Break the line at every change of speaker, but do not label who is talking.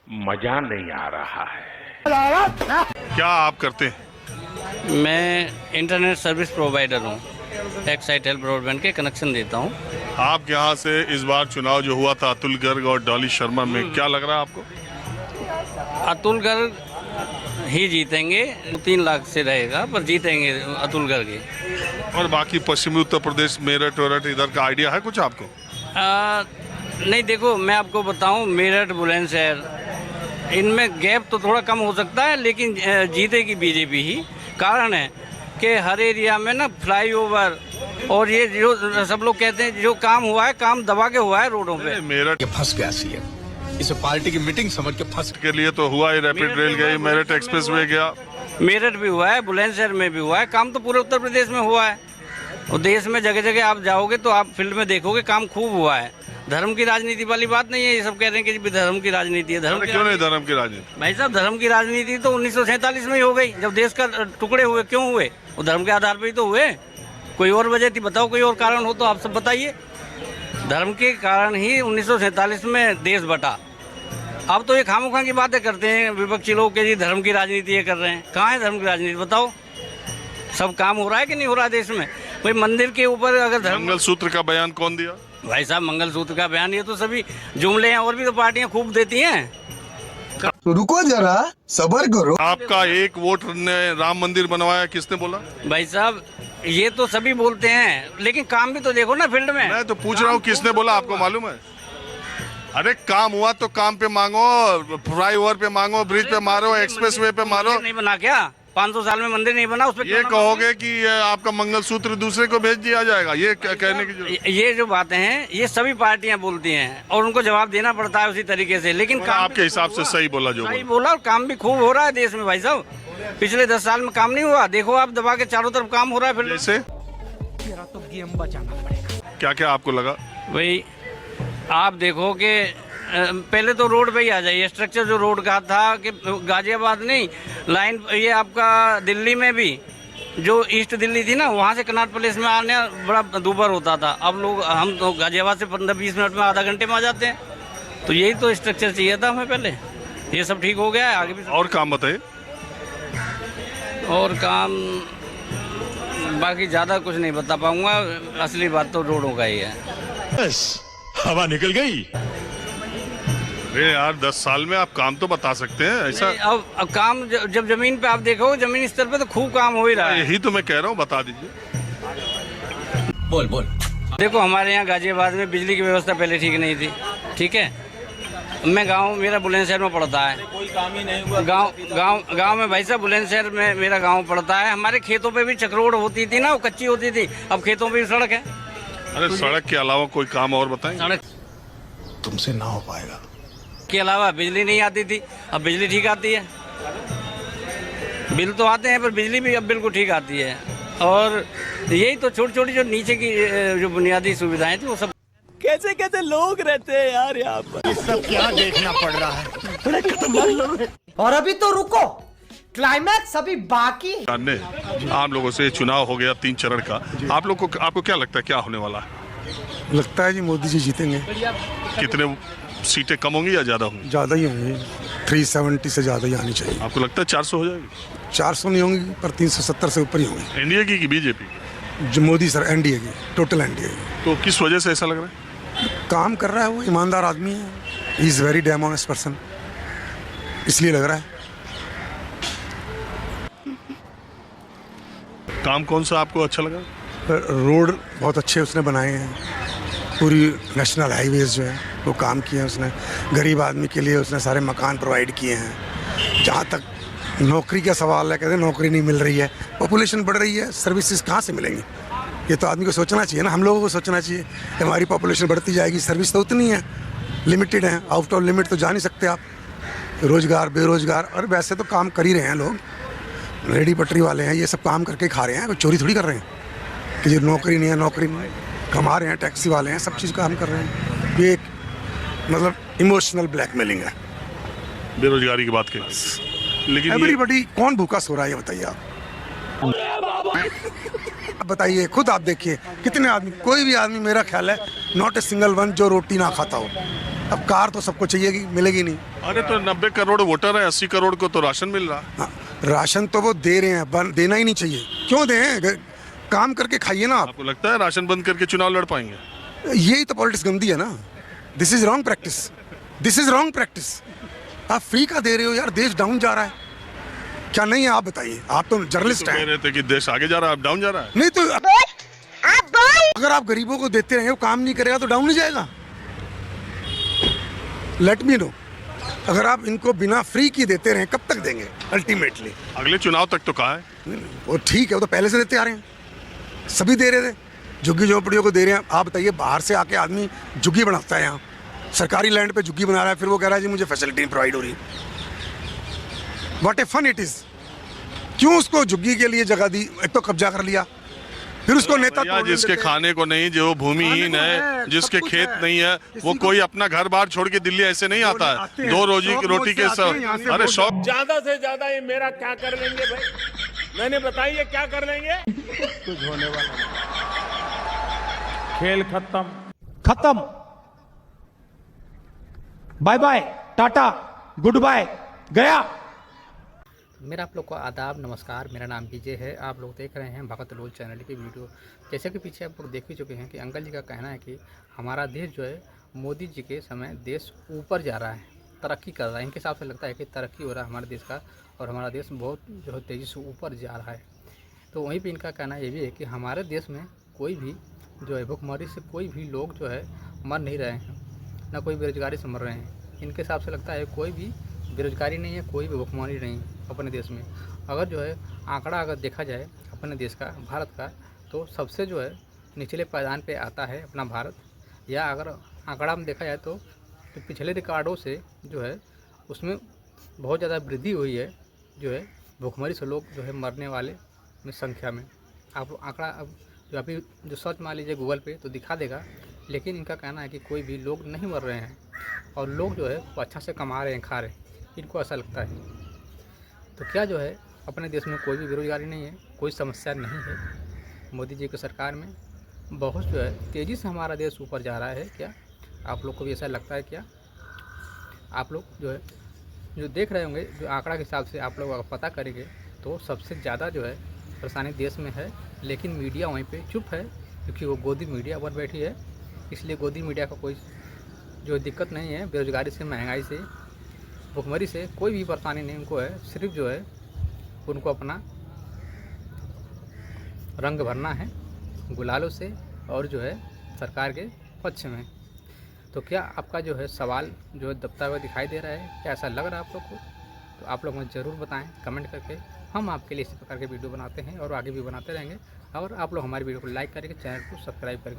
मजा नहीं आ रहा है।
क्या आप करते हैं?
मैं इंटरनेट सर्विस प्रोवाइडर हूँ। एक्साइटेल ब्रॉडबैंड के कनेक्शन देता हूँ।
आपके यहाँ से इस बार चुनाव जो हुआ था अतुल गर्ग और डॉली शर्मा में, क्या लग रहा है आपको?
अतुल गर्ग ही जीतेंगे, 3 लाख से रहेगा पर जीतेंगे अतुल गर्ग ही।
और बाकी पश्चिमी उत्तर प्रदेश मेरठ वेरठ इधर का आइडिया है कुछ आपको?
नहीं, देखो मैं आपको बताऊँ, मेरठ बुलंदशहर इनमें गैप तो थोड़ा कम हो सकता है, लेकिन जीतेगी बीजेपी ही। कारण है कि हर एरिया में ना फ्लाईओवर और ये जो सब लोग कहते हैं जो काम हुआ है, काम दबा के हुआ है रोडों पे।
मेरठ
फंस गया सीएम, इसे पार्टी की मीटिंग समझ के फंस
के लिए तो हुआ ही, रैपिड रेल गई, मेरठ एक्सप्रेस वे गया,
मेरठ भी हुआ है, बुलंदशहर में भी हुआ है। काम तो पूरे उत्तर प्रदेश में हुआ है और देश में जगह जगह आप जाओगे तो आप फील्ड में देखोगे काम खूब हुआ है। धर्म की राजनीति वाली बात नहीं है। ये सब कह रहे हैं कि धर्म की राजनीति है। धर्म
क्यों नहीं धर्म की राजनीति?
भाई साहब, धर्म की राजनीति तो 1947 में ही हो गई, जब देश का टुकड़े हुए। क्यों हुए? वो धर्म के आधार पर ही तो हुए। कोई और वजह थी? बताओ, कोई और कारण हो तो आप सब बताइए। धर्म के कारण ही 1947 में देश बटा। अब तो ये खामोखा की बातें करते हैं विपक्षी लोग के जी धर्म की राजनीति ये कर रहे हैं। कहाँ है धर्म की राजनीति? बताओ। सब काम हो रहा है कि नहीं हो रहा है देश में? कोई मंदिर के ऊपर अगर धर्म,
मंगलसूत्र का बयान कौन दिया?
भाई साहब, मंगलसूत्र का बयान ये तो सभी जुमले हैं, और भी तो पार्टियां खूब देती हैं।
तो रुको जरा, सब्र करो।
आपका एक वोट ने राम मंदिर बनवाया, किसने बोला?
भाई साहब, ये तो सभी बोलते हैं, लेकिन काम भी तो देखो ना फील्ड में।
मैं तो पूछ रहा हूँ किसने बोला, आपको मालूम है? अरे काम हुआ तो काम पे मांगो, फ्लाईओवर पे मांगो, ब्रिज पे मारो, एक्सप्रेस वे पे मारो।
नहीं बना क्या? 500 साल में मंदिर नहीं बना, उस पर
ये कहोगे कि आपका मंगलसूत्र दूसरे को भेज दिया जाएगा? ये कहने की
ये जो बातें हैं ये सभी पार्टियां बोलती हैं और उनको जवाब देना पड़ता है उसी तरीके से। लेकिन काम
आपके हिसाब से सही बोला, जो
सही बोला, और काम भी खूब हो रहा है देश में। भाई साहब, पिछले 10 साल में काम नहीं हुआ? देखो आप, दबा के चारों तरफ काम हो रहा है। फिर
जैसे
तो गेम बचाना पड़ेगा।
क्या क्या आपको लगा?
भाई आप देखो कि पहले तो रोड पे ही आ जाइए। स्ट्रक्चर जो रोड का था कि गाजियाबाद नहीं, लाइन ये आपका दिल्ली में भी जो ईस्ट दिल्ली थी ना, वहाँ से कनॉट प्लेस में आने बड़ा दूभर होता था। अब लोग, हम तो गाजियाबाद से 15-20 मिनट में, आधा घंटे में आ जाते हैं। तो यही तो स्ट्रक्चर चाहिए था हमें पहले। ये सब ठीक हो गया है, आगे भी।
और काम बताइए।
और काम बाकी ज़्यादा कुछ नहीं बता पाऊँगा। असली बात तो रोडों का ही है।
बस हवा निकल गई।
अरे यार, 10 साल में आप काम तो बता सकते हैं ऐसा?
अब काम जब जमीन पे आप देखो, जमीन स्तर पे तो खूब काम हो ही रहा है।
यही तो मैं कह रहा हूँ, बता दीजिए।
बोल बोल।
देखो, हमारे यहाँ गाजियाबाद में बिजली की व्यवस्था पहले ठीक नहीं थी, ठीक है। मैं मेरा बुलंदशहर में पड़ता है। कोई काम ही नहीं हुआ। गाँव में भाई साहब, बुलंदशहर में मेरा गाँव पड़ता है। हमारे खेतों पे भी चक्रोड होती थी ना, वो कच्ची होती थी। अब खेतों पे भी सड़क है।
अरे सड़क के अलावा कोई काम और बताएं?
सड़क
तुमसे ना हो पाएगा।
के अलावा बिजली नहीं आती थी, अब बिजली ठीक आती है। बिल तो आते हैं पर बिजली भी अब बिल्कुल ठीक आती है। और यही तो छोटी छोटी जो नीचे की जो बुनियादी सुविधाएं थी वो सब।
कैसे कैसे लोग रहते हैं यार यहाँ पर।
ये सब क्या देखना पड़ रहा है?
और अभी तो रुको, क्लाइमैक्स अभी बाकी।
जानने आम लोगों से चुनाव हो गया 3 चरण का, आपको क्या लगता है क्या होने वाला है?
लगता है जी मोदी जी जीतेंगे।
कितने सीटें कम होंगी या ज्यादा होंगी?
ज़्यादा ही होंगे, 370 से ज़्यादा ही आनी चाहिए।
आपको लगता है 400 हो जाएगी?
400 नहीं होंगी, पर 370 से ऊपर ही होंगी।
एनडीए की कि बीजेपी की?
जो मोदी सर, एनडीए की, टोटल एनडीए की।
तो किस वजह से ऐसा लग रहा है?
काम कर रहा है, वो ईमानदार आदमी है। He is very dam honest person, इसलिए लग रहा है।
काम कौन सा आपको अच्छा लगा?
रोड बहुत अच्छे उसने बनाए हैं, पूरी नेशनल हाईवेज जो है वो काम किए हैं उसने। गरीब आदमी के लिए उसने सारे मकान प्रोवाइड किए हैं। जहाँ तक नौकरी का सवाल है, कहते हैं नौकरी नहीं मिल रही है, पॉपुलेशन बढ़ रही है, सर्विसेज कहाँ से मिलेंगी? ये तो आदमी को सोचना चाहिए ना, हम लोगों को सोचना चाहिए। हमारी पॉपुलेशन बढ़ती जाएगी, सर्विस तो उतनी है, लिमिटेड है, आउट ऑफ लिमिट तो जा नहीं सकते आप। रोजगार, बेरोजगार, और वैसे तो काम कर ही रहे हैं लोग। रेडी पटरी वाले हैं, ये सब काम करके खा रहे हैं, कोई चोरी थोड़ी कर रहे हैं कि जो नौकरी नहीं है, नौकरी नहीं कमा रहे हैं। टैक्सी वाले हैं, सब चीज़ काम कर रहे हैं। ये एक मतलब इमोशनल ब्लैकमेलिंग है।
बेरोजगारी की बात करें, लेकिन
एवरीबडी कौन भूखा सो रहा है ये बताइए आप। बताइए खुद, आप देखिए कितने आदमी, कोई भी आदमी मेरा ख्याल है नॉट ए सिंगल वन जो रोटी ना खाता हो। अब कार तो सबको चाहिए, मिलेगी नहीं।
अरे तो 90 करोड़ वोटर है, 80 करोड़ को तो राशन मिल रहा है।
हाँ, राशन तो वो दे रहे हैं, देना ही नहीं चाहिए। क्यों दें? काम करके खाइए ना आप।
आपको लगता है राशन बंद करके चुनाव लड़ पाएंगे?
यही तो पॉलिटिक्स गंदी है ना। This is wrong practice, this is wrong practice. आप फ्री का दे रहे हो यार, देश डाउन जा रहा है। क्या नहीं है आप बताइए, आप तो जर्नलिस्ट
तो कह
हैं।
रहे थे कि देश आगे जा रहा है, अब डाउन जा रहा है।
नहीं तो अगर आप गरीबों को देते रहेंगे, वो काम नहीं करेगा तो डाउन नहीं जाएगा। लेट मी नो, अगर आप इनको बिना फ्री की देते रहे कब तक देंगे? अल्टीमेटली
अगले चुनाव तक तो कहा है।
वो ठीक है, वो तो पहले से देते आ रहे हैं, सभी दे रहे थे। झुग्गी झोपड़ियों को दे रहे हैं। आप बताइए, बाहर से आके आदमी झुग्गी बनाता है, यहाँ सरकारी लैंड पे झुग्गी बना रहा है, फिर वो कह रहा है जी मुझे फैसिलिटी नहीं प्रोवाइड हो रही। What a fun it is. क्यों उसको झुग्गी के लिए जगह दी? एक तो कब्जा कर लिया, फिर उसको नेता
भैया, जिसके खाने को नहीं, जो भूमिहीन है, जिसके खेत नहीं है, वो कोई अपना घर बार छोड़ के दिल्ली ऐसे नहीं आता है। 2 रोटी के सब, अरे शौक।
ज्यादा से ज्यादा ये मेरा क्या कर लेंगे भाई, मैंने बताइए क्या कर लेंगे। कुछ होने वाला नहीं। खेल खत्म। Bye bye, tata, goodbye, गया।
मेरा आप लोग को आदाब, नमस्कार। मेरा नाम विजय है। आप लोग देख रहे हैं भगत लोल चैनल की वीडियो। जैसे कि पीछे आप लोग देख ही चुके हैं कि अंकल जी का कहना है कि हमारा देश जो है मोदी जी के समय देश ऊपर जा रहा है, तरक्की कर रहा है। इनके हिसाब से लगता है कि तरक्की हो रहा है हमारे देश का, और हमारा देश बहुत जो है तेज़ी से ऊपर जा रहा है। तो वहीं पर इनका कहना ये भी है कि हमारे देश में कोई भी जो है भुखमरी से कोई भी लोग जो है मर नहीं रहे हैं, ना कोई बेरोजगारी से मर रहे हैं। इनके हिसाब से लगता है कोई भी बेरोजगारी नहीं है, कोई भी भुखमरी नहीं अपने देश में। अगर जो है आंकड़ा अगर देखा जाए अपने देश का, भारत का, तो सबसे जो है निचले पायदान पे आता है अपना भारत। या अगर आंकड़ा में देखा जाए तो पिछले रिकॉर्डों से जो है उसमें बहुत ज़्यादा वृद्धि हुई है, जो है भुखमरी से लोग जो है मरने वाले में संख्या में। आप आंकड़ा अब जो अभी जो सर्च मान लीजिए गूगल पे तो दिखा देगा। लेकिन इनका कहना है कि कोई भी लोग नहीं मर रहे हैं, और लोग जो है वो अच्छा से कमा रहे हैं, खा रहे हैं। इनको ऐसा लगता है। तो क्या जो है अपने देश में कोई भी बेरोजगारी नहीं है, कोई समस्या नहीं है। मोदी जी की सरकार में बहुत जो है तेज़ी से हमारा देश ऊपर जा रहा है। क्या आप लोग को भी ऐसा लगता है? क्या आप लोग जो है जो देख रहे होंगे, जो आंकड़ा के हिसाब से आप लोग अगर पता करेंगे तो सबसे ज़्यादा जो है परेशानी देश में है। लेकिन मीडिया वहीं पे चुप है, क्योंकि वो गोदी मीडिया बन बैठी है। इसलिए गोदी मीडिया का कोई जो दिक्कत नहीं है, बेरोजगारी से, महंगाई से, भुखमरी से कोई भी परेशानी नहीं उनको है। सिर्फ जो है उनको अपना रंग भरना है गुलालों से, और जो है सरकार के पक्ष में। तो क्या आपका जो है सवाल जो है दबता हुआ दिखाई दे रहा है? क्या ऐसा लग रहा है आप लोग को? तो आप लोग मुझे ज़रूर बताएं कमेंट करके। हम आपके लिए इसी प्रकार के वीडियो बनाते हैं और आगे भी बनाते रहेंगे। और आप लोग हमारी वीडियो को लाइक करेंगे, चैनल को सब्सक्राइब करेंगे।